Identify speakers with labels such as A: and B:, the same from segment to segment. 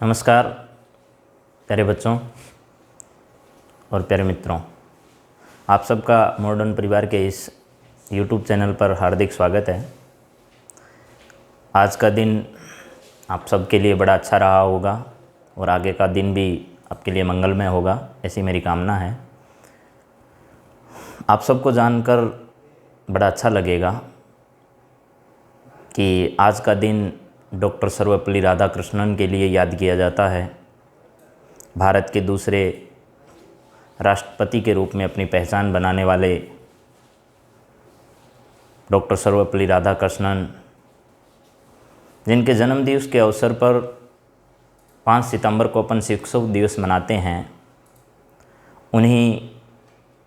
A: नमस्कार प्यारे बच्चों और प्यारे मित्रों, आप सबका मॉडर्न परिवार के इस YouTube चैनल पर हार्दिक स्वागत है। आज का दिन आप सबके लिए बड़ा अच्छा रहा होगा और आगे का दिन भी आपके लिए मंगलमय होगा, ऐसी मेरी कामना है। आप सबको जानकर बड़ा अच्छा लगेगा कि आज का दिन डॉक्टर सर्वपल्ली राधाकृष्णन के लिए याद किया जाता है। भारत के दूसरे राष्ट्रपति के रूप में अपनी पहचान बनाने वाले डॉक्टर सर्वपल्ली राधाकृष्णन, जिनके जन्म दिवस के अवसर पर 5 सितंबर को अपन शिक्षक दिवस मनाते हैं, उन्हीं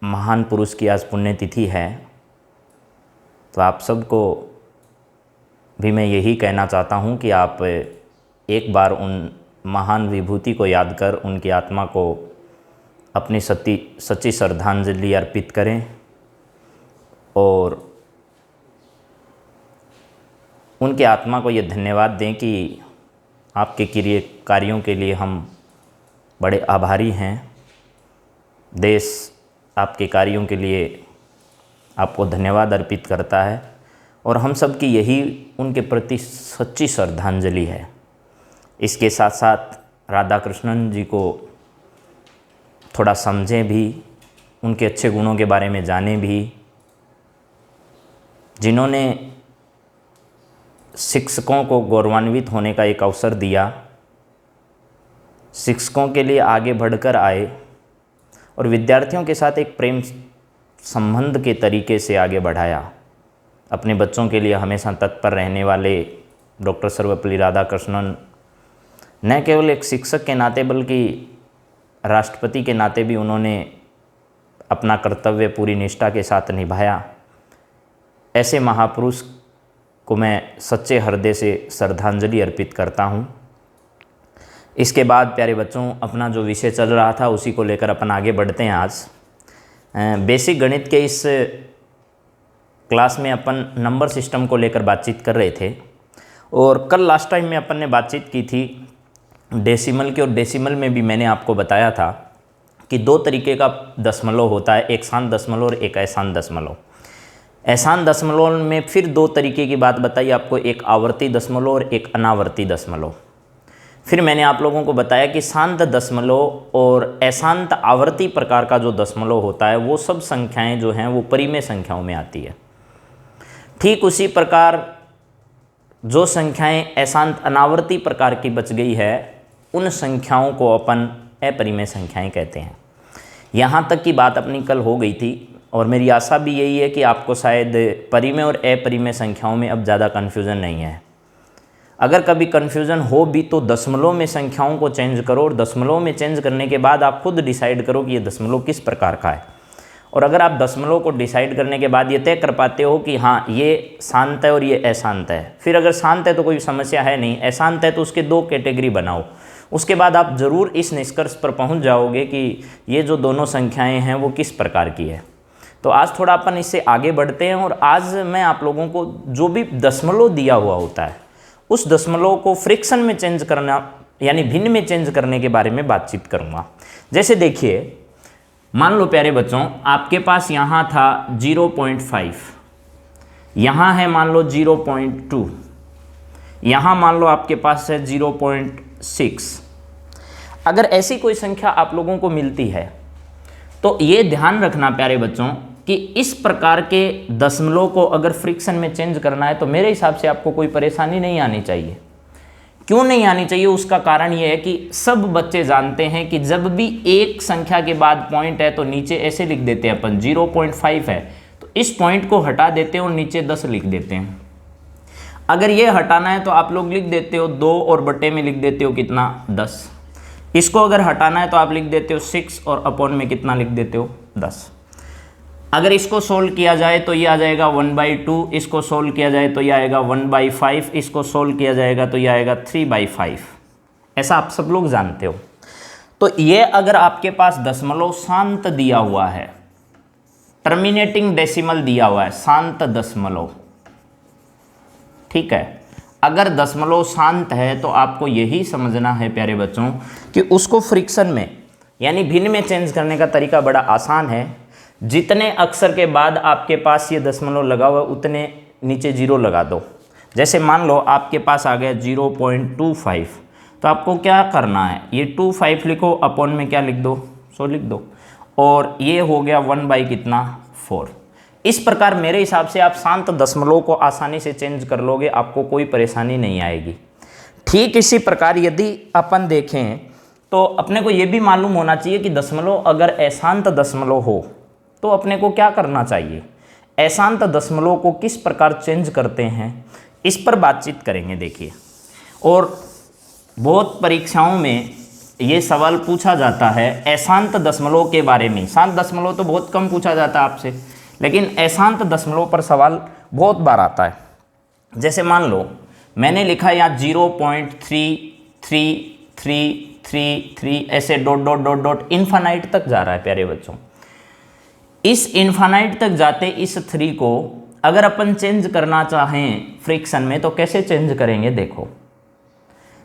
A: महान पुरुष की आज पुण्यतिथि है। तो आप सबको भी मैं यही कहना चाहता हूँ कि आप एक बार उन महान विभूति को याद कर उनकी आत्मा को अपनी सच्ची श्रद्धांजलि अर्पित करें और उनकी आत्मा को ये धन्यवाद दें कि आपके किए कार्यों के लिए हम बड़े आभारी हैं। देश आपके कार्यों के लिए आपको धन्यवाद अर्पित करता है और हम सब की यही उनके प्रति सच्ची श्रद्धांजलि है। इसके साथ साथ राधाकृष्णन जी को थोड़ा समझें भी, उनके अच्छे गुणों के बारे में जानें भी, जिन्होंने शिक्षकों को गौरवान्वित होने का एक अवसर दिया, शिक्षकों के लिए आगे बढ़कर आए और विद्यार्थियों के साथ एक प्रेम संबंध के तरीके से आगे बढ़ाया। अपने बच्चों के लिए हमेशा तत्पर रहने वाले डॉक्टर सर्वपल्ली राधाकृष्णन न केवल एक शिक्षक के नाते बल्कि राष्ट्रपति के नाते भी उन्होंने अपना कर्तव्य पूरी निष्ठा के साथ निभाया। ऐसे महापुरुष को मैं सच्चे हृदय से श्रद्धांजलि अर्पित करता हूँ। इसके बाद प्यारे बच्चों, अपना जो विषय चल रहा था उसी को लेकर अपन आगे बढ़ते हैं। आज बेसिक गणित के इस क्लास में अपन नंबर सिस्टम को लेकर बातचीत कर रहे थे और कल लास्ट टाइम में अपन ने बातचीत की थी डेसिमल की, और डेसिमल में भी मैंने आपको बताया था कि 2 तरीके का दशमलव होता है, एक शांत दशमलव और एक अशांत दशमलव। अशांत दशमलव में फिर 2 तरीके की बात बताई आपको, एक आवर्ती दशमलव और एक अनावर्ती दशमलव। फिर मैंने आप लोगों को बताया कि शांत दशमलव और अशांत आवर्ती प्रकार का जो दशमलव होता है वो सब संख्याएं जो हैं वो परिमेय संख्याओं में आती है। ठीक उसी प्रकार जो संख्याएं अशांत अनावर्ती प्रकार की बच गई है उन संख्याओं को अपन अपरिमेय संख्याएं कहते हैं। यहाँ तक की बात अपनी कल हो गई थी और मेरी आशा भी यही है कि आपको शायद परिमेय और अपरिमेय संख्याओं में अब ज़्यादा कन्फ्यूज़न नहीं है। अगर कभी कन्फ्यूज़न हो भी तो दशमलव में संख्याओं को चेंज करो और दशमलव में चेंज करने के बाद आप खुद डिसाइड करो कि ये दशमलव किस प्रकार का है। और अगर आप दशमलव को डिसाइड करने के बाद ये तय कर पाते हो कि हाँ ये शांत है और ये अशांत है, फिर अगर शांत है तो कोई समस्या है नहीं, अशांत है तो उसके 2 कैटेगरी बनाओ, उसके बाद आप ज़रूर इस निष्कर्ष पर पहुंच जाओगे कि ये जो दोनों संख्याएं हैं वो किस प्रकार की है। तो आज थोड़ा अपन इससे आगे बढ़ते हैं और आज मैं आप लोगों को जो भी दशमलव दिया हुआ होता है उस दशमलव को फ्रैक्शन में चेंज करना यानी भिन्न में चेंज करने के बारे में बातचीत करूँगा। जैसे देखिए, मान लो प्यारे बच्चों, आपके पास यहाँ था 0.5, यहाँ है मान लो 0.2, यहाँ मान लो आपके पास है 0.6। अगर ऐसी कोई संख्या आप लोगों को मिलती है तो ये ध्यान रखना प्यारे बच्चों कि इस प्रकार के दशमलव को अगर फ्रैक्शन में चेंज करना है तो मेरे हिसाब से आपको कोई परेशानी नहीं आनी चाहिए। क्यों नहीं आनी चाहिए? उसका कारण ये है कि सब बच्चे जानते हैं कि जब भी एक संख्या के बाद पॉइंट है तो नीचे ऐसे लिख देते हैं अपन 0.5 है तो इस पॉइंट को हटा देते हैं और नीचे 10 लिख देते हैं। अगर ये हटाना है तो आप लोग लिख देते हो 2 और बटे में लिख देते हो कितना 10। इसको अगर हटाना है तो आप लिख देते हो 6 और अपॉन में कितना लिख देते हो 10। अगर इसको सोल्व किया जाए तो ये आ जाएगा 1/2, इसको सोल्व किया जाए तो ये आएगा 1/5, इसको सोल्व किया जाएगा तो ये आएगा 3/5। ऐसा आप सब लोग जानते हो। तो ये अगर आपके पास दशमलव शांत दिया हुआ है, टर्मिनेटिंग डेसिमल दिया हुआ है, शांत दशमलव, ठीक है। अगर दशमलव शांत है तो आपको यही समझना है प्यारे बच्चों कि उसको फ्रिक्शन में यानी भिन्न में चेंज करने का तरीका बड़ा आसान है। जितने अक्षर के बाद आपके पास ये दशमलव लगा हुआ है उतने नीचे जीरो लगा दो। जैसे मान लो आपके पास आ गया 0.25, तो आपको क्या करना है, ये 25 लिखो, अपॉन में क्या लिख दो, 100 लिख दो, और ये हो गया 1/कितना 4। इस प्रकार मेरे हिसाब से आप शांत दशमलव को आसानी से चेंज कर लोगे, आपको कोई परेशानी नहीं आएगी। ठीक इसी प्रकार यदि अपन देखें तो अपने को ये भी मालूम होना चाहिए कि दशमलव अगर अशांत दशमलव हो तो अपने को क्या करना चाहिए, अशांत दशमलव को किस प्रकार चेंज करते हैं, इस पर बातचीत करेंगे। देखिए, और बहुत परीक्षाओं में ये सवाल पूछा जाता है अशांत दशमलव के बारे में। शांत दशमलव तो बहुत कम पूछा जाता है आपसे, लेकिन अशांत दशमलव पर सवाल बहुत बार आता है। जैसे मान लो मैंने लिखा यहाँ 0.3333 ऐसे dot dot dot dot infinite तक जा रहा है प्यारे बच्चों। इस इन्फानाइट तक जाते इस 3 को अगर अपन चेंज करना चाहें फ्रिक्शन में तो कैसे चेंज करेंगे। देखो,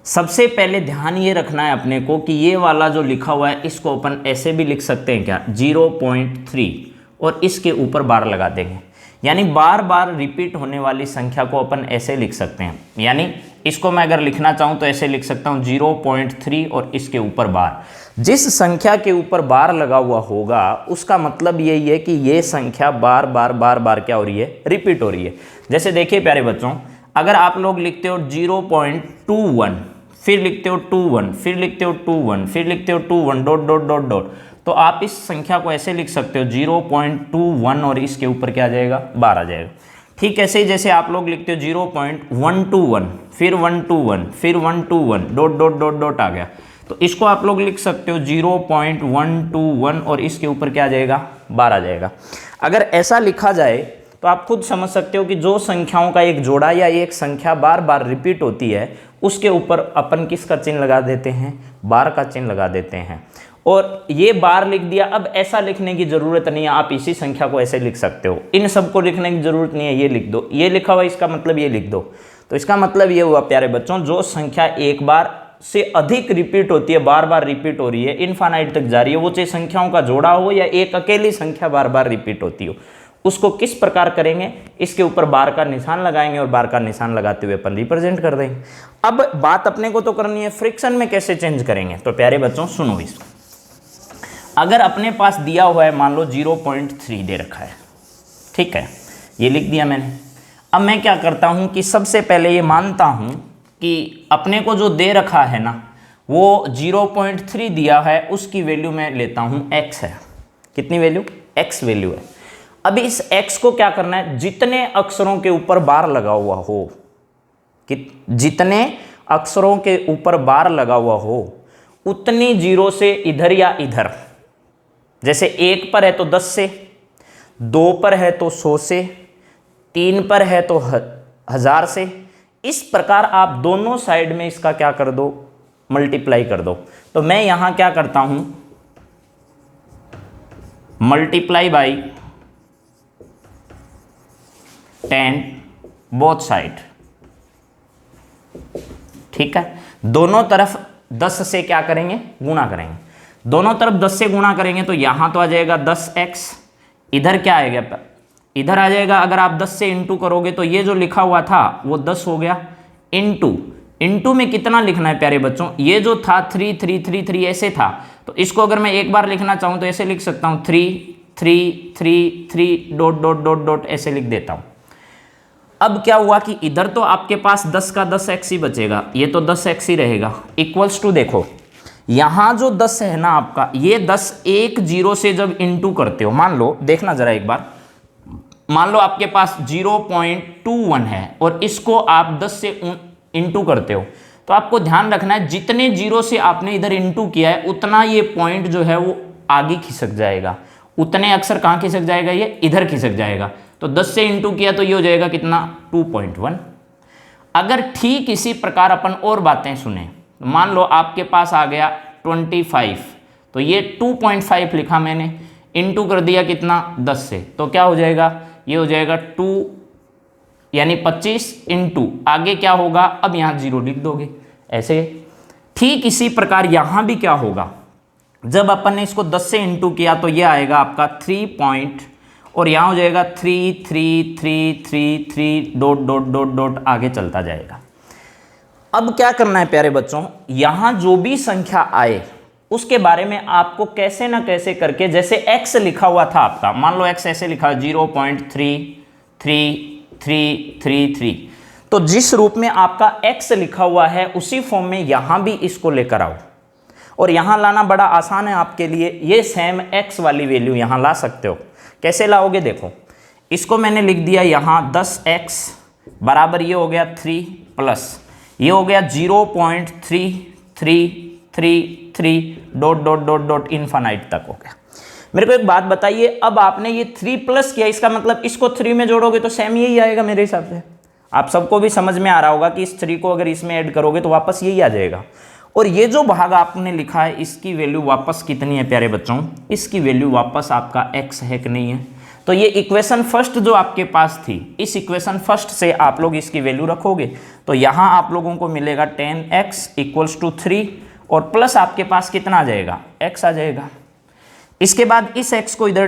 A: सबसे पहले ध्यान ये रखना है अपने को कि ये वाला जो लिखा हुआ है इसको अपन ऐसे भी लिख सकते हैं क्या, 0.3 और इसके ऊपर बार लगा देंगे, यानी बार बार रिपीट होने वाली संख्या को अपन ऐसे लिख सकते हैं। यानी इसको मैं अगर लिखना चाहूँ तो ऐसे लिख सकता हूँ 0.3 और इसके ऊपर बार। जिस संख्या के ऊपर बार लगा हुआ होगा उसका मतलब यही है कि ये संख्या बार बार बार बार क्या हो रही है, रिपीट हो रही है। जैसे देखिए प्यारे बच्चों, अगर आप लोग लिखते हो 0.21, फिर लिखते हो 21, फिर लिखते हो 21, फिर लिखते हो 21 डॉट डॉट डॉट डॉट, तो आप इस संख्या को ऐसे लिख सकते हो 0.21 और इसके ऊपर क्या आ जाएगा, बार आ जाएगा। ठीक ऐसे ही जैसे आप लोग लिखते हो 0.121, फिर 121, फिर 121 डॉट डॉट डॉट डॉट आ गया, तो इसको आप लोग लिख सकते हो 0.121 और इसके ऊपर क्या आ जाएगा, बार आ जाएगा। अगर ऐसा लिखा जाए तो आप खुद समझ सकते हो कि जो संख्याओं का एक जोड़ा या एक संख्या बार बार रिपीट होती है उसके ऊपर अपन किसका चिन्ह लगा देते हैं, बार का चिन्ह लगा देते हैं। और ये बार लिख दिया। अब ऐसा लिखने की जरूरत नहीं है, आप इसी संख्या को ऐसे लिख सकते हो, इन सबको लिखने की जरूरत नहीं है, ये लिख दो, ये लिखा हुआ इसका मतलब ये लिख दो। तो इसका मतलब ये हुआ प्यारे बच्चों, जो संख्या एक बार से अधिक रिपीट होती है, बार बार रिपीट हो रही है, इनफाइनाइट तक जा रही है, वो चाहे संख्याओं का जोड़ा हो या एक अकेली संख्या बार बार रिपीट होती हो, उसको किस प्रकार करेंगे, इसके ऊपर बार का निशान लगाएंगे और बार का निशान लगाते हुए अपन रिप्रेजेंट कर देंगे। अब बात अपने को तो करनी है फ्रिक्शन में कैसे चेंज करेंगे। तो प्यारे बच्चों सुनो, इसको अगर अपने पास दिया हुआ है मान लो 0.3 दे रखा है, ठीक है, ये लिख दिया मैंने। अब मैं क्या करता हूं कि सबसे पहले ये मानता हूं कि अपने को जो दे रखा है ना वो 0.3 दिया है, उसकी वैल्यू मैं लेता हूं x है। कितनी वैल्यू, x वैल्यू है। अभी इस x को क्या करना है, जितने अक्षरों के ऊपर बार लगा हुआ हो, कि जितने अक्षरों के ऊपर बार लगा हुआ हो उतनी जीरो से इधर या इधर, जैसे 1 पर है तो 10 से, 2 पर है तो 100 से, 3 पर है तो 1000 से, इस प्रकार आप दोनों साइड में इसका क्या कर दो, मल्टीप्लाई कर दो। तो मैं यहां क्या करता हूं, मल्टीप्लाई बाई 10 बोथ साइड, ठीक है। दोनों तरफ 10 से क्या करेंगे, गुणा करेंगे। दोनों तरफ 10 से गुणा करेंगे तो यहां तो आ जाएगा 10x, इधर क्या आएगा, इधर आ जाएगा। अगर आप 10 से इंटू करोगे तो ये जो लिखा हुआ था वो 10 हो गया, इंटू में कितना लिखना है प्यारे बच्चों, ये जो था 3 3 3 3 ऐसे था, तो इसको अगर मैं एक बार लिखना चाहूं तो ऐसे लिख सकता हूं 3 3 3 3 डॉट डॉट डॉट डॉट ऐसे लिख देता हूं। अब क्या हुआ कि इधर तो आपके पास 10 का 10x ही बचेगा, ये तो 10x ही रहेगा, इक्वल्स टू देखो यहां जो 10 है ना आपका, ये 10 एक जीरो से जब इंटू करते हो, मान लो देखना जरा एक बार, मान लो आपके पास 0.21 है और इसको आप 10 से इंटू करते हो, तो आपको ध्यान रखना है जितने जीरो से आपने इधर इंटू किया है उतना ये पॉइंट जो है वो आगे खिसक जाएगा, उतने अक्षर कहाँ खिसक जाएगा, ये इधर खिसक जाएगा। तो 10 से इंटू किया तो ये हो जाएगा कितना, 2.1। अगर ठीक इसी प्रकार अपन और बातें सुने, मान लो आपके पास आ गया 25, तो ये 2.5 लिखा मैंने, इंटू कर दिया कितना, 10 से, तो क्या हो जाएगा, ये हो जाएगा 2 यानी 25 इंटू आगे क्या होगा, अब यहाँ 0 लिख दोगे ऐसे। ठीक इसी प्रकार यहाँ भी क्या होगा, जब अपन ने इसको 10 से इंटू किया तो ये आएगा आपका 3 पॉइंट, और यहाँ हो जाएगा 3 3 3 3 3 डॉट डॉट डॉट डॉट आगे चलता जाएगा। अब क्या करना है प्यारे बच्चों, यहाँ जो भी संख्या आए उसके बारे में आपको कैसे ना कैसे करके, जैसे x लिखा हुआ था आपका, मान लो x ऐसे लिखा 0.333333, तो जिस रूप में आपका x लिखा हुआ है उसी फॉर्म में यहाँ भी इसको लेकर आओ। और यहाँ लाना बड़ा आसान है आपके लिए, ये सेम x वाली वैल्यू यहाँ ला सकते हो। कैसे लाओगे, देखो इसको मैंने लिख दिया यहाँ 10x बराबर ये हो गया 3 प्लस ये हो गया 0.3333 dot dot dot dot infinite तक हो गया। मेरे को एक बात बताइए, अब आपने ये 3 प्लस किया, इसका मतलब इसको 3 में जोड़ोगे तो सेम यही आएगा मेरे हिसाब से। आप सबको भी समझ में आ रहा होगा कि इस 3 को अगर इसमें ऐड करोगे तो वापस यही आ जाएगा। और ये जो भाग आपने लिखा है इसकी वैल्यू वापस कितनी है प्यारे बच्चों, इसकी वैल्यू वापस आपका x है कि नहीं है। तो ये इक्वेशन फर्स्ट जो आपके पास थी, इस इक्वेशन फर्स्ट से आप लोग इसकी वैल्यू रखोगे तो यहाँ आप लोगों को मिलेगा 10x इक्वल्स टू 3 और प्लस आपके पास कितना आ जाएगा, x आ जाएगा। इसके बाद इस x को इधर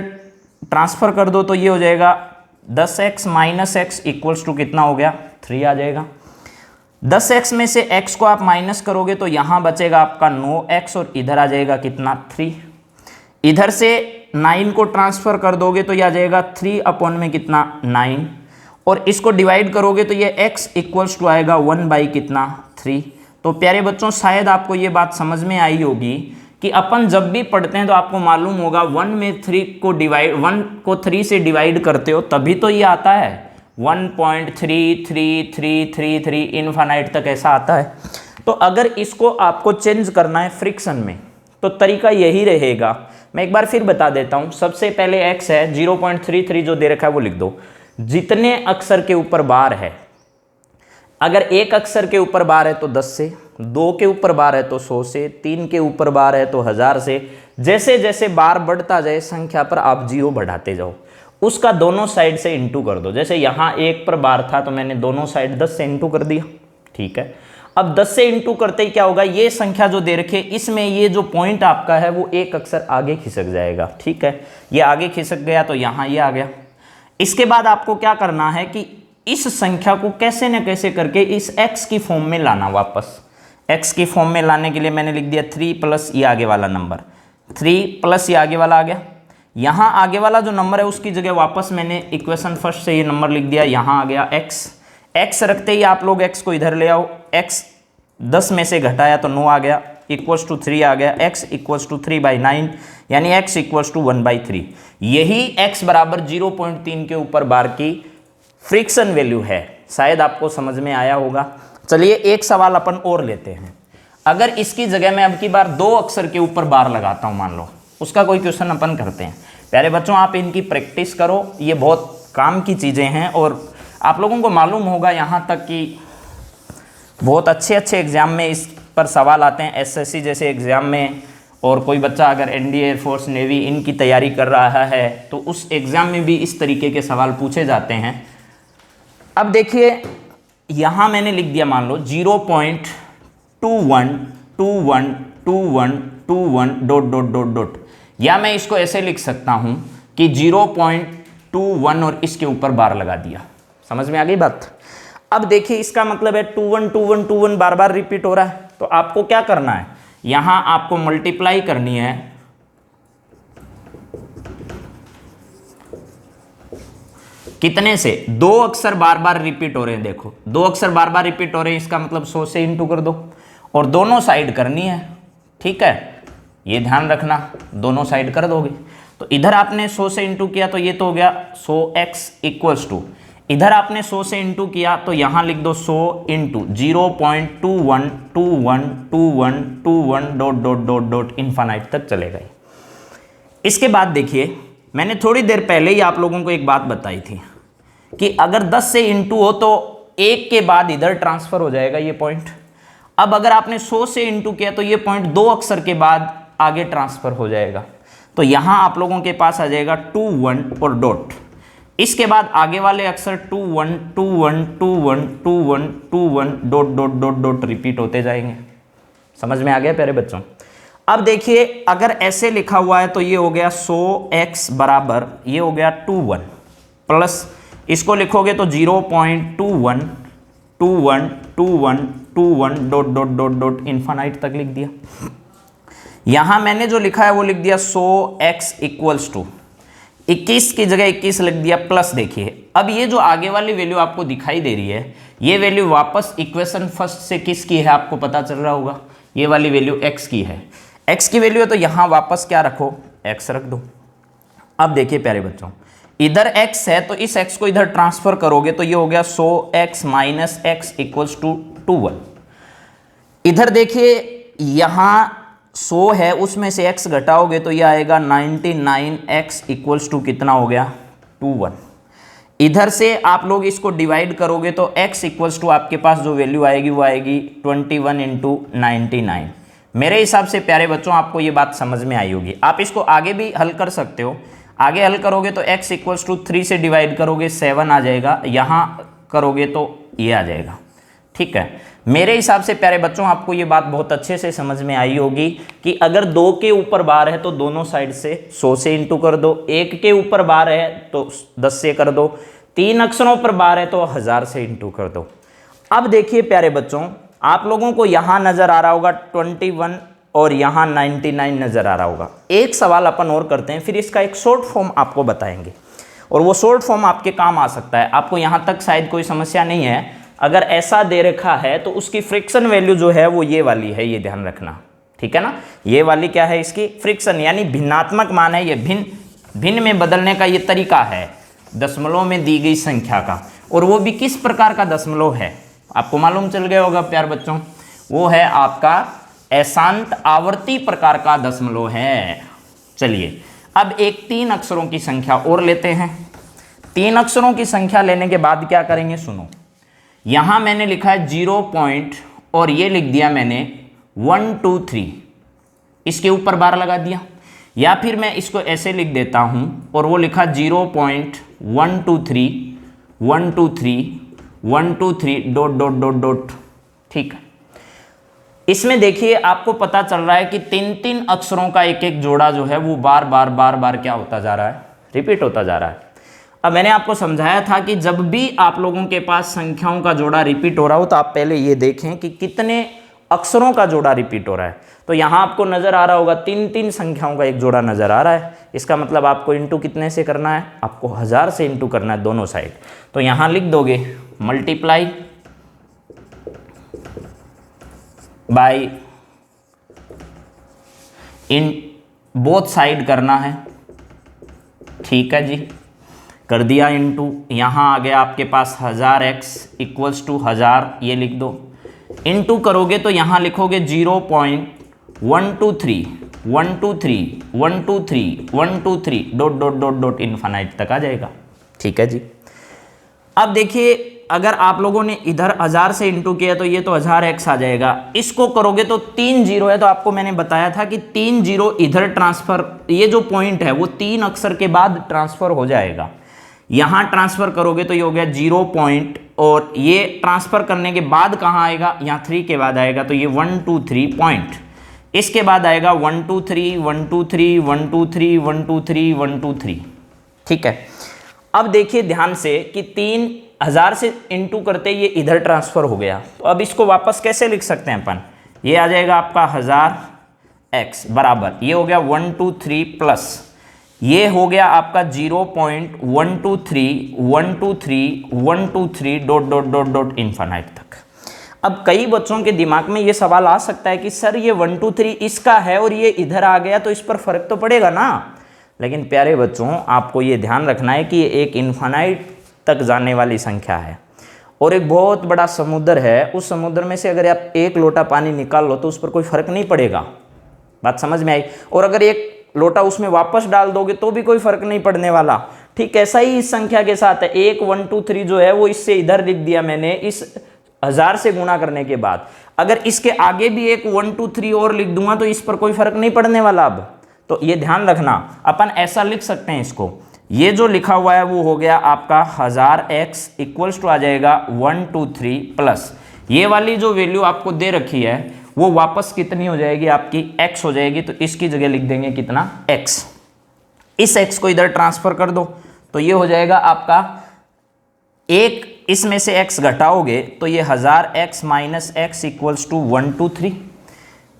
A: ट्रांसफर कर दो तो ये हो जाएगा 10x minus x equals to कितना हो गया, 3 आ जाएगा। 10x में से x को आप माइनस करोगे तो यहाँ बचेगा आपका 9x और इधर आ जाएगा कितना, 3। इधर से 9 को ट्रांसफर कर दोगे तो यह आ जाएगा 3 अपॉन में कितना, 9, और इसको डिवाइड करोगे तो ये x इक्वल्स टू आएगा 1 बाई कितना, 3। तो प्यारे बच्चों शायद आपको ये बात समझ में आई होगी कि अपन जब भी पढ़ते हैं तो आपको मालूम होगा 1 में 3 को 3 से डिवाइड करते हो तभी तो ये आता है 1.333333 इनफाइनाइट तक ऐसा आता है। तो अगर इसको आपको चेंज करना है फ्रिक्शन में तो तरीका यही रहेगा। मैं एक बार फिर बता देता हूं, सबसे पहले x है 0.33 जो दे रखा है वो लिख दो। जितने अक्षर के ऊपर बार है, अगर एक अक्षर के ऊपर बार है तो 10 से, 2 के ऊपर बार है तो 100 से, 3 के ऊपर बार है तो 1000 से, जैसे जैसे बार बढ़ता जाए संख्या पर आप 0 बढ़ाते जाओ, उसका दोनों साइड से इंटू कर दो। जैसे यहाँ 1 पर बार था तो मैंने दोनों साइड 10 से इंटू कर दिया, ठीक है। अब 10 से इंटू करते ही क्या होगा, ये संख्या जो दे रखी है इसमें ये जो पॉइंट आपका है वो एक अक्षर आगे खिसक जाएगा, ठीक है। ये आगे खिसक गया तो यहाँ ये आ गया। इसके बाद आपको क्या करना है कि इस संख्या को कैसे न कैसे करके इस x की फॉर्म में लाना। वापस x की फॉर्म में लाने के लिए मैंने लिख दिया 3 प्लस ये आगे वाला नंबर, 3 प्लस ये आगे वाला आ गया। यहाँ आगे वाला जो नंबर है उसकी जगह वापस मैंने इक्वेशन फर्स्ट से ये नंबर लिख दिया, यहाँ आ गया x रखते ही आप लोग x को इधर ले आओ, x 10 में से घटाया तो 9 आ गया, इक्वल्स टू 3 आ गया, x इक्वल्स टू 3/9 यानी x इक्वल्स टू 1/3। यही x बराबर 0.3 के ऊपर बार की फ्रिक्शन वैल्यू है। शायद आपको समझ में आया होगा। चलिए एक सवाल अपन और लेते हैं। अगर इसकी जगह मैं अब की बार 2 अक्षर के ऊपर बार लगाता हूं, मान लो, उसका कोई क्वेश्चन अपन करते हैं। प्यारे बच्चों आप इनकी प्रैक्टिस करो, ये बहुत काम की चीज़ें हैं और आप लोगों को मालूम होगा यहाँ तक कि बहुत अच्छे अच्छे एग्ज़ाम में इस पर सवाल आते हैं, एसएससी जैसे एग्ज़ाम में। और कोई बच्चा अगर एनडीए, एयरफोर्स, नेवी इनकी तैयारी कर रहा है तो उस एग्ज़ाम में भी इस तरीके के सवाल पूछे जाते हैं। अब देखिए यहाँ मैंने लिख दिया, मान लो 0.21212121 डॉट डॉट डॉट डॉट, या मैं इसको ऐसे लिख सकता हूँ कि 0.21 और इसके ऊपर बार लगा दिया। समझ में आ गई बात। अब देखिए इसका मतलब है 212121 बार बार रिपीट हो रहा है, तो आपको क्या करना है, यहाँ आपको मल्टीप्लाई करनी है कितने से, 2 अक्षर बार बार रिपीट हो रहे हैं। देखो 2 अक्षर बार बार रिपीट हो रहे हैं, इसका मतलब 100 से इंटू कर दो और दोनों साइड करनी है, ठीक है। ये ध्यान रखना, दोनों साइड कर दोगे तो इधर आपने 100 से इंटू किया तो ये तो हो गया 100x इक्वल्स टू, इधर आपने 100 से इंटू किया तो यहाँ लिख दो 100 into 0.21212121 dot dot dot dot infinite तक चलेगा। इसके बाद देखिए मैंने थोड़ी देर पहले ही आप लोगों को एक बात बताई थी कि अगर 10 से इंटू हो तो 1 के बाद इधर ट्रांसफर हो जाएगा ये पॉइंट। अब अगर आपने 100 से इंटू किया तो ये पॉइंट 2 अक्षर के बाद आगे ट्रांसफर हो जाएगा। तो यहाँ आप लोगों के पास आ जाएगा 21 और डॉट, इसके बाद आगे वाले अक्षर 2 1 2 1 2 1 2 1 2 1 dot dot dot dot repeat होते जाएंगे। समझ में आ गया प्यारे बच्चों? अब देखिए अगर ऐसे लिखा हुआ है तो ये हो गया 100x बराबर ये हो गया 2 1 प्लस इसको लिखोगे तो 0.21 2 1 2 1 2 1 dot dot dot dot infinite तक लिख दिया। यहां मैंने जो लिखा है वो लिख दिया 100x इक्वल्स टू 21 की जगह 21 लिख दिया प्लस। देखिए अब ये जो आगे वाली वैल्यू आपको दिखाई दे रही है ये वैल्यू वापस इक्वेशन फर्स्ट से किसकी है आपको पता चल रहा होगा, ये वाली वैल्यू x की है। x की वैल्यू है तो यहां वापस क्या रखो, x रख दो। अब देखिए प्यारे बच्चों इधर x है तो इस x को इधर ट्रांसफर करोगे तो ये हो गया 100x minus x equals to 21। इधर देखिए यहां 100 है उसमें से x घटाओगे तो ये आएगा 99x इक्वल्स टू कितना हो गया 21। इधर से आप लोग इसको डिवाइड करोगे तो x इक्वल्स टू आपके पास जो वैल्यू आएगी वो आएगी 21 इंटू 99। मेरे हिसाब से प्यारे बच्चों आपको ये बात समझ में आई होगी। आप इसको आगे भी हल कर सकते हो, आगे हल करोगे तो x इक्वल्स टू 3 से डिवाइड करोगे 7 आ जाएगा, यहाँ करोगे तो ये आ जाएगा। ठीक है, मेरे हिसाब से प्यारे बच्चों आपको ये बात बहुत अच्छे से समझ में आई होगी कि अगर 2 के ऊपर बार है तो दोनों साइड से 100 से इंटू कर दो, 1 के ऊपर बार है तो 10 से कर दो, 3 अक्षरों पर बार है तो 1000 से इंटू कर दो। अब देखिए प्यारे बच्चों आप लोगों को यहाँ नज़र आ रहा होगा 21 और यहाँ 99 नज़र आ रहा होगा। एक सवाल अपन और करते हैं फिर इसका एक शॉर्ट फॉर्म आपको बताएंगे और वो शॉर्ट फॉर्म आपके काम आ सकता है। आपको यहाँ तक शायद कोई समस्या नहीं है। अगर ऐसा दे रखा है तो उसकी फ्रिक्शन वैल्यू जो है वो ये वाली है, ये ध्यान रखना, ठीक है ना। ये वाली क्या है इसकी फ्रिक्शन यानी भिन्नात्मक मान है, ये भिन्न में बदलने का ये तरीका है दशमलव में दी गई संख्या का। और वो भी किस प्रकार का दशमलव है आपको मालूम चल गया होगा प्यार बच्चों, वो है आपका अशांत आवर्ती प्रकार का दशमलव है। चलिए अब एक 3 अक्षरों की संख्या और लेते हैं। 3 अक्षरों की संख्या लेने के बाद क्या करेंगे सुनो, यहां मैंने लिखा है 0 पॉइंट और ये लिख दिया मैंने 1 2 3, इसके ऊपर बार लगा दिया, या फिर मैं इसको ऐसे लिख देता हूं और वो लिखा 0.123 1 2 3 1 2 3 डॉट डॉट डॉट डॉट। ठीक है, इसमें देखिए आपको पता चल रहा है कि 3 अक्षरों का एक एक जोड़ा जो है वो बार बार क्या होता जा रहा है, रिपीट होता जा रहा है। अब मैंने आपको समझाया था कि जब भी आप लोगों के पास संख्याओं का जोड़ा रिपीट हो रहा हो तो आप पहले ये देखें कि कितने अक्षरों का जोड़ा रिपीट हो रहा है। तो यहाँ आपको नज़र आ रहा होगा 3 संख्याओं का एक जोड़ा नज़र आ रहा है। इसका मतलब आपको इंटू कितने से करना है, आपको 1000 से इंटू करना है दोनों साइड। तो यहाँ लिख दोगे multiply by in both side करना है। ठीक है जी, कर दिया इंटू, यहाँ आ गया आपके पास 1000x इक्वल्स टू 1000, ये लिख दो। इंटू करोगे तो यहाँ लिखोगे 0.123 123 123 123 dot dot dot dot infinite तक आ जाएगा। ठीक है जी, अब देखिए अगर आप लोगों ने इधर 1000 से इंटू किया तो ये तो 1000x आ जाएगा। इसको करोगे तो 3 जीरो है, तो आपको मैंने बताया था कि 3 जीरो इधर ट्रांसफर, ये जो पॉइंट है वो 3 अक्षर के बाद ट्रांसफर हो जाएगा। यहाँ ट्रांसफर करोगे तो ये हो गया 0 पॉइंट और ये ट्रांसफर करने के बाद कहाँ आएगा, यहाँ 3 के बाद आएगा तो ये 1 2 3 पॉइंट। इसके बाद आएगा 1 2 3 1 2 3 1 2 3 1 2 3 1 2 3। ठीक है, अब देखिए ध्यान से कि 3000 से इंटू करते ये इधर ट्रांसफर हो गया। तो अब इसको वापस कैसे लिख सकते हैं अपन, ये आ जाएगा आपका 1000x बराबर ये हो गया 1 2 3 प्लस ये हो गया आपका 0.123 123 123 dot dot dot dot infinite तक। अब कई बच्चों के दिमाग में ये सवाल आ सकता है कि सर ये 1 2 3 इसका है और ये इधर आ गया तो इस पर फर्क तो पड़ेगा ना। लेकिन प्यारे बच्चों आपको ये ध्यान रखना है कि ये एक इन्फानाइट तक जाने वाली संख्या है और एक बहुत बड़ा समुद्र है। उस समुद्र में से अगर आप एक लोटा पानी निकाल लो तो उस पर कोई फर्क नहीं पड़ेगा। बात समझ में आई? और अगर एक लोटा उसमें वापस डाल दोगे तो भी कोई फर्क नहीं पड़ने वाला। ठीक ऐसा ही इस संख्या के साथ है। 1 1 2 3 जो है वो इससे इधर लिख दिया मैंने इस 1000 से गुणा करने के बाद। अगर इसके आगे भी एक 1 2 3 और लिख दूंगा तो इस पर कोई फर्क नहीं पड़ने वाला। अब तो ये ध्यान रखना, अपन ऐसा लिख सकते हैं इसको ये जो लिखा हुआ है वो हो गया आपका 1000x इक्वल्स टू आ जाएगा 123 प्लस ये वाली जो वैल्यू आपको दे रखी है वो वापस कितनी हो जाएगी, आपकी x हो जाएगी। तो इसकी जगह लिख देंगे कितना, x। इस x को इधर ट्रांसफर कर दो तो ये हो जाएगा आपका एक, इसमें से x घटाओगे तो ये 1000x minus x equals to 123।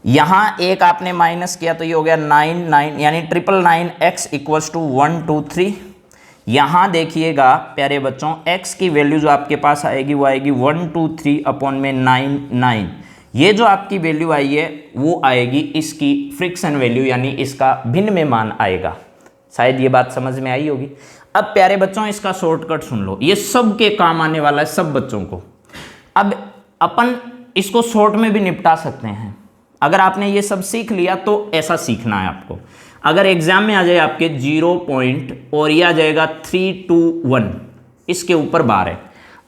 A: यहाँ एक आपने माइनस किया तो ये हो गया 99 यानी 999x इक्वल्स टू 123। यहाँ देखिएगा प्यारे बच्चों x की वैल्यू जो आपके पास आएगी वो आएगी 123 अपॉन में 99। ये जो आपकी वैल्यू आई है वो आएगी इसकी फ्रिक्शन वैल्यू यानी इसका भिन्न में मान आएगा। शायद ये बात समझ में आई होगी। अब प्यारे बच्चों इसका शॉर्टकट सुन लो, ये सब के काम आने वाला है सब बच्चों को। अब अपन इसको शॉर्ट में भी निपटा सकते हैं। अगर आपने ये सब सीख लिया तो ऐसा सीखना है आपको। अगर एग्जाम में आ जाए आपके 0 पॉइंट और ये आ जाएगा 321 इसके ऊपर बार है,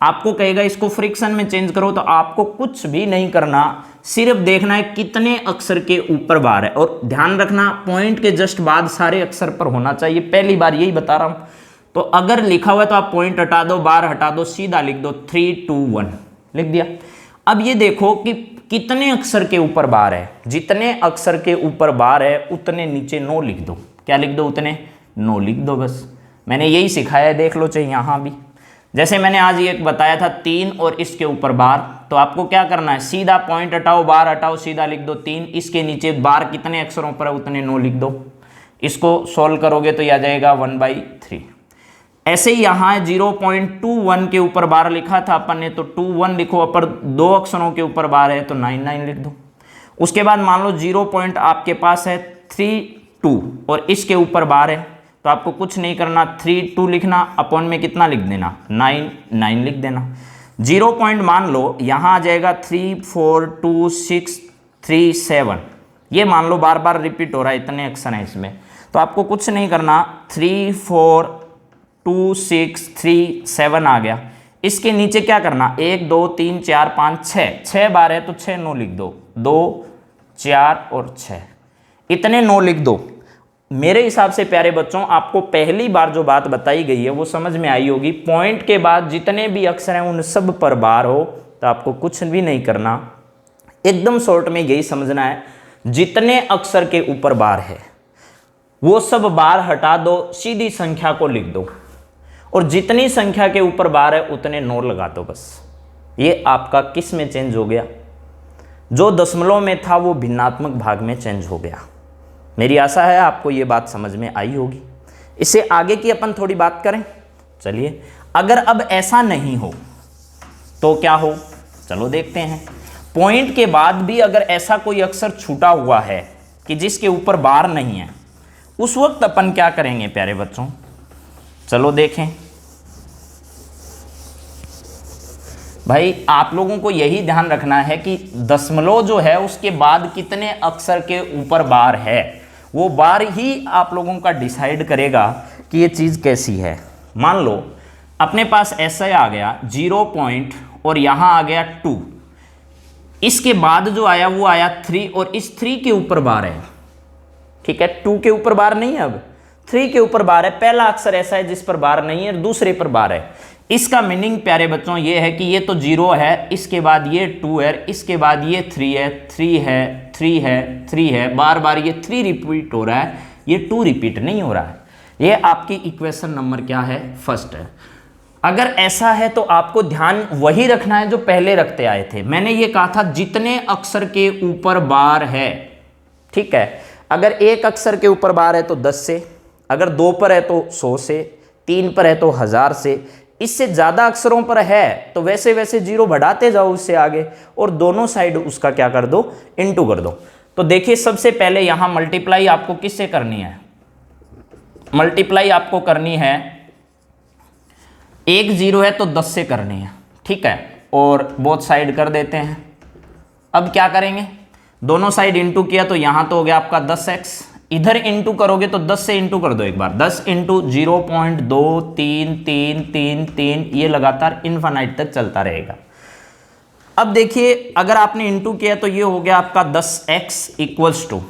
A: आपको कहेगा इसको फ्रिक्शन में चेंज करो, तो आपको कुछ भी नहीं करना, सिर्फ देखना है कितने अक्षर के ऊपर बार है। और ध्यान रखना पॉइंट के जस्ट बाद सारे अक्षर पर होना चाहिए, पहली बार यही बता रहा हूँ। तो अगर लिखा हुआ है तो आप पॉइंट हटा दो, बार हटा दो, सीधा लिख दो 321 लिख दिया। अब ये देखो कि कितने अक्षर के ऊपर बार है, जितने अक्षर के ऊपर बार है उतने नीचे 9 लिख दो। क्या लिख दो, उतने 9 लिख दो बस। मैंने यही सिखाया है, देख लो चाहे यहाँ भी। जैसे मैंने आज ये बताया था 3 और इसके ऊपर बार, तो आपको क्या करना है, सीधा पॉइंट हटाओ, बार हटाओ, सीधा लिख दो 3, इसके नीचे बार कितने अक्षरों पर है उतने 9 लिख दो। इसको सॉल्व करोगे तो यह आ जाएगा 1/3। ऐसे ही यहाँ 0.21 के ऊपर बार लिखा था अपन ने, तो 21 लिखो, अपर 2 अक्षरों के ऊपर बार है तो 99 लिख दो। उसके बाद मान लो 0 पॉइंट आपके पास है 32 और इसके ऊपर बार है, तो आपको कुछ नहीं करना, 32 लिखना, अपॉन में कितना लिख देना, 9 लिख देना। 0 पॉइंट मान लो यहाँ आ जाएगा 3 4 2 6 3 7, ये मान लो बार बार रिपीट हो रहा है, इतने अक्षर हैं इसमें, तो आपको कुछ नहीं करना, 3 4 2 6 3 7 आ गया। इसके नीचे क्या करना, 1 2 3 4 5 6 बार है तो 6 9 लिख दो, 2 4 और 6, इतने 9 लिख दो। मेरे हिसाब से प्यारे बच्चों आपको पहली बार जो बात बताई गई है वो समझ में आई होगी। पॉइंट के बाद जितने भी अक्षर हैं उन सब पर बार हो तो आपको कुछ भी नहीं करना, एकदम शॉर्ट में यही समझना है, जितने अक्षर के ऊपर बार है वो सब बार हटा दो, सीधी संख्या को लिख दो, और जितनी संख्या के ऊपर बार है उतने 9 लगा दो बस। ये आपका किस में चेंज हो गया, जो दशमलव में था वो भिन्नात्मक भाग में चेंज हो गया। मेरी आशा है आपको ये बात समझ में आई होगी। इससे आगे की अपन थोड़ी बात करें। चलिए, अगर अब ऐसा नहीं हो तो क्या हो, चलो देखते हैं। पॉइंट के बाद भी अगर ऐसा कोई अक्षर छूटा हुआ है कि जिसके ऊपर बार नहीं है, उस वक्त अपन क्या करेंगे प्यारे बच्चों, चलो देखें। भाई आप लोगों को यही ध्यान रखना है कि दशमलव जो है उसके बाद कितने अक्षर के ऊपर बार है, वो बार ही आप लोगों का डिसाइड करेगा कि ये चीज़ कैसी है। मान लो अपने पास ऐसा आ गया 0 पॉइंट और यहाँ आ गया 2, इसके बाद जो आया वो आया 3 और इस 3 के ऊपर बार है, ठीक है। 2 के ऊपर बार नहीं है, अब 3 के ऊपर बार है। पहला अक्षर ऐसा है जिस पर बार नहीं है, दूसरे पर बार है। इसका मीनिंग प्यारे बच्चों ये है कि ये तो 0 है, इसके बाद ये 2 है, इसके बाद ये 3 है, 3 है, 3 है, 3 है, बार बार ये 3 रिपीट हो रहा है, ये 2 रिपीट नहीं हो रहा है। ये आपकी इक्वेशन नंबर क्या है, फर्स्ट है। अगर ऐसा है तो आपको ध्यान वही रखना है जो पहले रखते आए थे। मैंने ये कहा था जितने अक्षर के ऊपर बार है, ठीक है। अगर एक अक्षर के ऊपर बार है तो 10 से, अगर 2 पर है तो 100 से, 3 पर है तो 1000 से, इससे ज़्यादा अक्षरों पर है तो वैसे वैसे 0 बढ़ाते जाओ उससे आगे, और दोनों साइड उसका क्या कर दो, इनटू कर दो। तो देखिए सबसे पहले यहाँ मल्टीप्लाई आपको किससे करनी है, मल्टीप्लाई आपको करनी है, 1 0 है तो 10 से करनी है, ठीक है। और बोथ साइड कर देते हैं। अब क्या करेंगे, दोनों साइड इंटू किया तो यहाँ तो हो गया आपका 10x, इधर इंटू करोगे तो 10 से इंटू कर दो एक बार, 10 इंटू 0.233333, ये लगातार इनफाइनाइट तक चलता रहेगा। अब देखिए अगर आपने इंटू किया तो ये हो गया आपका 10x इक्वल्स टू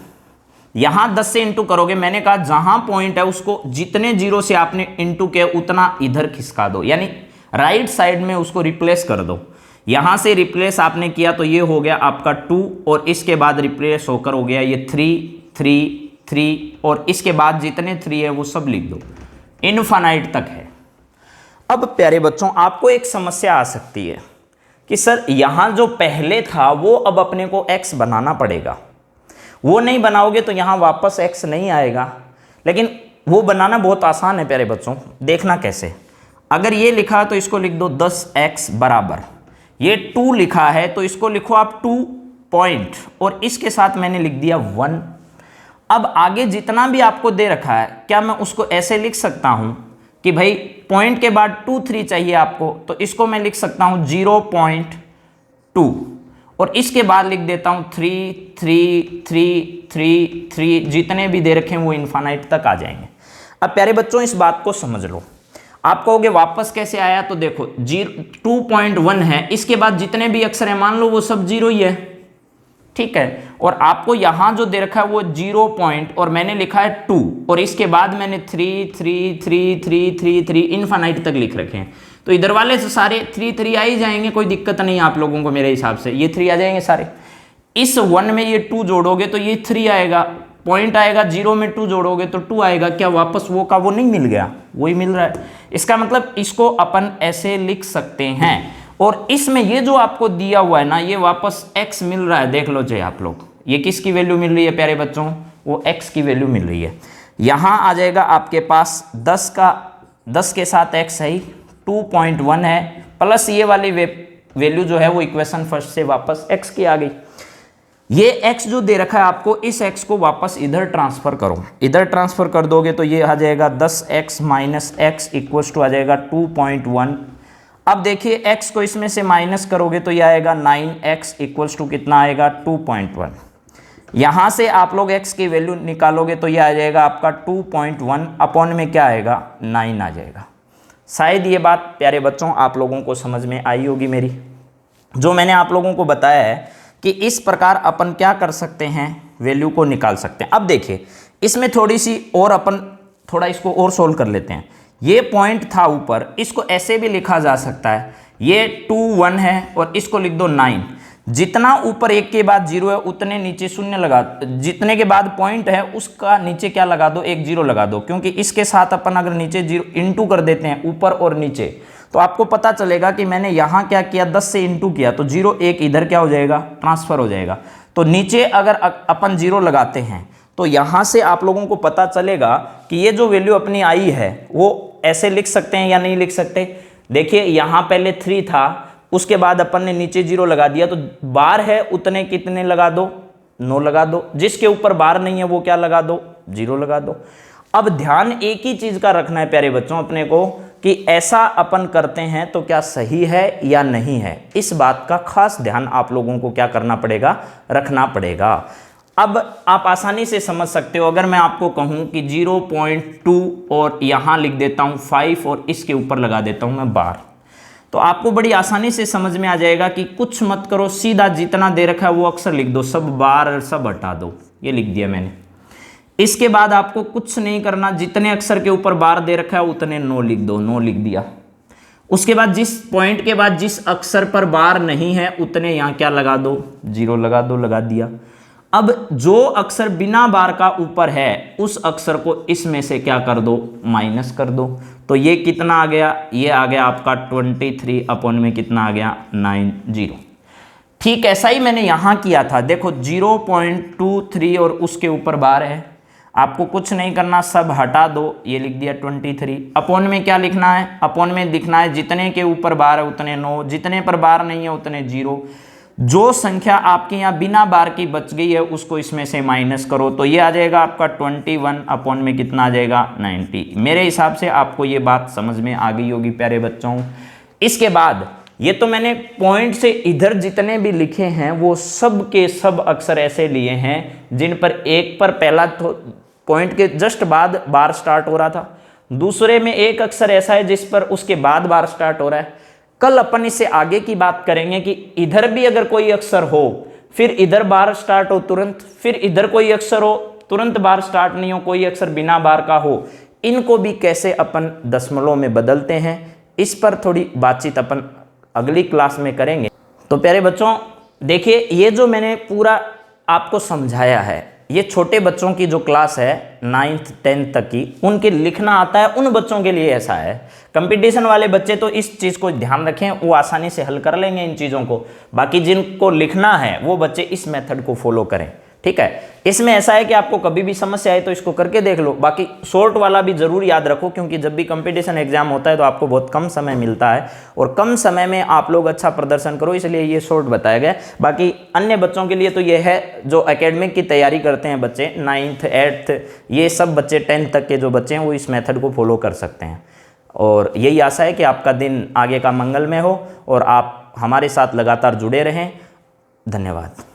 A: यहां 10 से इंटू करोगे, मैंने कहा जहां पॉइंट है उसको जितने जीरो से आपने इंटू किया उतना इधर खिसका दो, यानी राइट साइड में उसको रिप्लेस कर दो। यहां से रिप्लेस आपने किया तो ये हो गया आपका 2 और इसके बाद रिप्लेस होकर हो गया ये 3 3 3 और इसके बाद जितने 3 है वो सब लिख दो, इनफाइनाइट तक है। अब प्यारे बच्चों आपको एक समस्या आ सकती है कि सर यहां जो पहले था वो अब अपने को x बनाना पड़ेगा, वो नहीं बनाओगे तो यहां वापस x नहीं आएगा। लेकिन वो बनाना बहुत आसान है प्यारे बच्चों, देखना कैसे। अगर ये लिखा तो इसको लिख दो 10x बराबर, ये 2 लिखा है तो इसको लिखो आप 2 पॉइंट और इसके साथ मैंने लिख दिया 1। अब आगे जितना भी आपको दे रखा है क्या मैं उसको ऐसे लिख सकता हूं कि भाई पॉइंट के बाद 2 3 चाहिए आपको, तो इसको मैं लिख सकता हूं 0.2 और इसके बाद लिख देता हूं 3 3 3 3 3, जितने भी दे रखे हैं वो इनफाइनाइट तक आ जाएंगे। अब प्यारे बच्चों इस बात को समझ लो। आप कहोगे वापस कैसे आया, तो देखो 2.1 है, इसके बाद जितने भी अक्षर है मान लो वो सब 0 ही है, ठीक है। और आपको यहां जो दे रखा है वो 0 पॉइंट और मैंने लिखा है 2 और इसके बाद मैंने 3 3 3 3 3 3 इनफाइनाइट तक लिख रखे हैं। तो इधर वाले से सारे 3 3 आ ही जाएंगे, कोई दिक्कत नहीं आप लोगों को मेरे हिसाब से, ये 3 आ जाएंगे सारे। इस 1 में ये 2 जोड़ोगे तो ये 3 आएगा, पॉइंट आएगा, 0 में 2 जोड़ोगे तो 2 आएगा। क्या वापस वो का वो नहीं मिल गया, वही मिल रहा है। इसका मतलब इसको अपन ऐसे लिख सकते हैं और इसमें ये जो आपको दिया हुआ है ना ये वापस x मिल रहा है, देख लो जी आप लोग, ये किसकी वैल्यू मिल रही है प्यारे बच्चों, वो x की वैल्यू मिल रही है। यहाँ आ जाएगा आपके पास 10 के साथ x है 2.1 है प्लस ये वाली वैल्यू जो है वो इक्वेशन फर्स्ट से वापस x की आ गई। ये x जो दे रखा है आपको, इस x को वापस इधर ट्रांसफर करो, इधर ट्रांसफर कर दोगे तो ये आ जाएगा 10x minus x equals to आ जाएगा 2.1। अब देखिए x को इसमें से माइनस करोगे तो ये आएगा 9x इक्वल्स टू कितना आएगा 2.1। यहाँ से आप लोग x की वैल्यू निकालोगे तो ये आ जाएगा आपका 2.1 अपॉन में क्या आएगा 9 आ जाएगा। शायद ये बात प्यारे बच्चों आप लोगों को समझ में आई होगी मेरी, जो मैंने आप लोगों को बताया है कि इस प्रकार अपन क्या कर सकते हैं, वैल्यू को निकाल सकते हैं। अब देखिए इसमें थोड़ी सी और अपन थोड़ा इसको और सोल्व कर लेते हैं। ये पॉइंट था ऊपर, इसको ऐसे भी लिखा जा सकता है, ये 2 1 है और इसको लिख दो 9। जितना ऊपर 1 के बाद 0 है उतने नीचे शून्य लगा, जितने के बाद पॉइंट है उसका नीचे क्या लगा दो, 1 0 लगा दो, क्योंकि इसके साथ अपन अगर नीचे 0 इंटू कर देते हैं ऊपर और नीचे तो आपको पता चलेगा कि मैंने यहाँ क्या किया 10 से इंटू किया तो 0 1 इधर क्या हो जाएगा ट्रांसफर हो जाएगा। तो नीचे अगर अपन 0 लगाते हैं तो यहाँ से आप लोगों को पता चलेगा कि ये जो वैल्यू अपनी आई है वो ऐसे लिख सकते हैं या नहीं लिख सकते। देखिए यहाँ पहले 3 था, उसके बाद अपन ने नीचे 0 लगा दिया, तो बार है उतने कितने लगा दो 9 लगा दो, जिसके ऊपर बार नहीं है वो क्या लगा दो 0 लगा दो। अब ध्यान एक ही चीज का रखना है प्यारे बच्चों अपने को कि ऐसा अपन करते हैं तो क्या सही है या नहीं है, इस बात का खास ध्यान आप लोगों को क्या करना पड़ेगा, रखना पड़ेगा। अब आप आसानी से समझ सकते हो, अगर मैं आपको कहूं कि 0.2 और यहां लिख देता हूं 5 और इसके ऊपर लगा देता हूं मैं बार, तो आपको बड़ी आसानी से समझ में आ जाएगा कि कुछ मत करो, सीधा जितना दे रखा है वो अक्षर लिख दो, सब बार सब हटा दो, ये लिख दिया मैंने। इसके बाद आपको कुछ नहीं करना, जितने अक्षर के ऊपर बार दे रखा है उतने 9 लिख दो, 9 लिख दिया। उसके बाद जिस पॉइंट के बाद जिस अक्षर पर बार नहीं है उतने यहाँ क्या लगा दो 0 लगा दो, लगा दिया। अब जो अक्षर बिना बार का ऊपर है उस अक्षर को इसमें से क्या कर दो माइनस कर दो, तो ये कितना आ गया, ये आ गया आपका 23 अपॉन में कितना आ गया 90। ठीक ऐसा ही मैंने यहाँ किया था, देखो 0.23 और उसके ऊपर बार है, आपको कुछ नहीं करना, सब हटा दो, ये लिख दिया 23। अपॉन में क्या लिखना है, अपॉन में लिखना है जितने के ऊपर बार है उतने 9, जितने पर बार नहीं है उतने 0। जो संख्या आपके यहाँ बिना बार की बच गई है उसको इसमें से माइनस करो, तो ये आ जाएगा आपका 21 अपॉन में कितना आ जाएगा 90। मेरे हिसाब से आपको ये बात समझ में आ गई होगी प्यारे बच्चों। इसके बाद ये तो मैंने पॉइंट से इधर जितने भी लिखे हैं वो सब के सब अक्षर ऐसे लिए हैं जिन पर एक पर पहला तो पॉइंट के जस्ट बाद बार स्टार्ट हो रहा था, दूसरे में एक अक्षर ऐसा है जिस पर उसके बाद बार स्टार्ट हो रहा है। कल अपन इससे आगे की बात करेंगे कि इधर भी अगर कोई अक्षर हो फिर इधर बार स्टार्ट हो तुरंत, फिर इधर कोई अक्षर हो तुरंत बार स्टार्ट नहीं हो, कोई अक्षर बिना बार का हो, इनको भी कैसे अपन दशमलव में बदलते हैं, इस पर थोड़ी बातचीत अपन अगली क्लास में करेंगे। तो प्यारे बच्चों देखिए, ये जो मैंने पूरा आपको समझाया है, ये छोटे बच्चों की जो क्लास है 9th 10th तक की, उनके लिखना आता है उन बच्चों के लिए ऐसा है। कंपटीशन वाले बच्चे तो इस चीज़ को ध्यान रखें, वो आसानी से हल कर लेंगे इन चीज़ों को। बाकी जिनको लिखना है वो बच्चे इस मेथड को फॉलो करें, ठीक है। इसमें ऐसा है कि आपको कभी भी समस्या आए तो इसको करके देख लो। बाकी शॉर्ट वाला भी जरूर याद रखो, क्योंकि जब भी कंपटीशन एग्जाम होता है तो आपको बहुत कम समय मिलता है और कम समय में आप लोग अच्छा प्रदर्शन करो, इसलिए ये शॉर्ट बताया गया। बाकी अन्य बच्चों के लिए तो ये है जो एकेडमिक की तैयारी करते हैं बच्चे, 9th 8th, ये सब बच्चे 10th तक के जो बच्चे हैं वो इस मेथड को फॉलो कर सकते हैं। और यही आशा है कि आपका दिन आगे का मंगलमय हो और आप हमारे साथ लगातार जुड़े रहें। धन्यवाद।